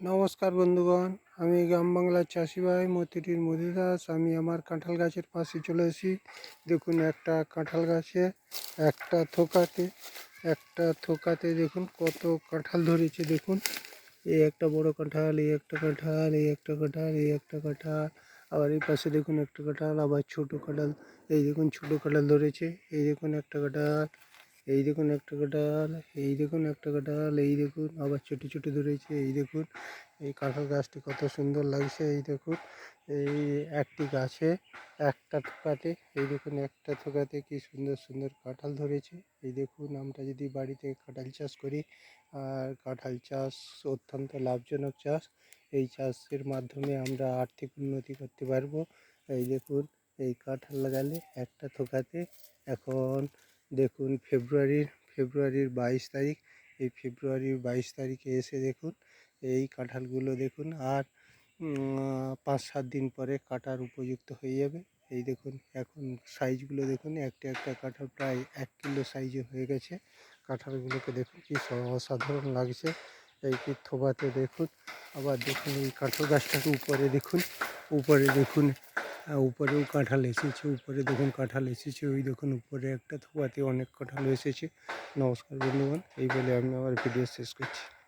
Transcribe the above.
নমস্কার বন্ধুগণ, আমি গ্রাম বাংলার চাষি ভাই মতিটির মধুদাস। আমি আমার কাঁঠাল গাছের পাশে চলে এসেছি। দেখুন একটা কাঁঠাল গাছে একটা থোকাতে দেখুন কত কাঁঠাল ধরেছে। দেখুন এই একটা বড় কাঁঠাল, এই একটা কাঁঠাল, এই একটা কাঁঠাল, এই একটা কাঁঠাল, আবার এই পাশে দেখুন একটা কাঁঠাল, আবার ছোট কাঁঠাল। এই দেখুন ছোট কাঁঠাল ধরেছে। এই দেখুন একটা কাঁঠাল, এই দেখুন একটা কাঁঠাল, এই দেখুন একটা কাঁঠাল, এই দেখুন আবার ছোটো ছোটো ধরেছে। এই দেখুন এই কাঁঠাল গাছটি কত সুন্দর লাগছে। এই দেখুন এই একটি গাছে একটা থোকাতে, এই দেখুন একটা থোকাতে কি সুন্দর সুন্দর কাঁঠাল ধরেছে। এই দেখুন আমরা যদি বাড়িতে কাঁঠাল চাষ করি, আর কাঁঠাল চাষ অত্যন্ত লাভজনক চাষ। এই চাষের মাধ্যমে আমরা আর্থিক উন্নতি করতে পারবো। এই দেখুন এই কাঁঠাল লাগালে একটা থোকাতে এখন দেখুন ফেব্রুয়ারির 22 তারিখ। এই ফেব্রুয়ারির 22 তারিখে এসে দেখুন এই কাঁঠালগুলো দেখুন আর 5-7 দিন পরে কাটার উপযুক্ত হয়ে যাবে। এই দেখুন এখন সাইজগুলো দেখুন, একটা একটা কাঁঠাল প্রায় 1 কিলো সাইজে হয়ে গেছে। কাঁঠালগুলোকে দেখুন কি অসাধারণ লাগছে। এই কি থোবাতে দেখুন, আবার দেখুন এই কাঁঠাল গাছটার উপরে দেখুন উপরেও কাঁঠাল এসেছে। উপরে দেখুন কাঁঠাল এসেছে, ওই দেখুন উপরে একটা থোপাতে অনেক কাঁঠাল এসেছে। নমস্কার বন্ধুগণ, এই বলে আমি আমার ভিডিও শেষ করছি।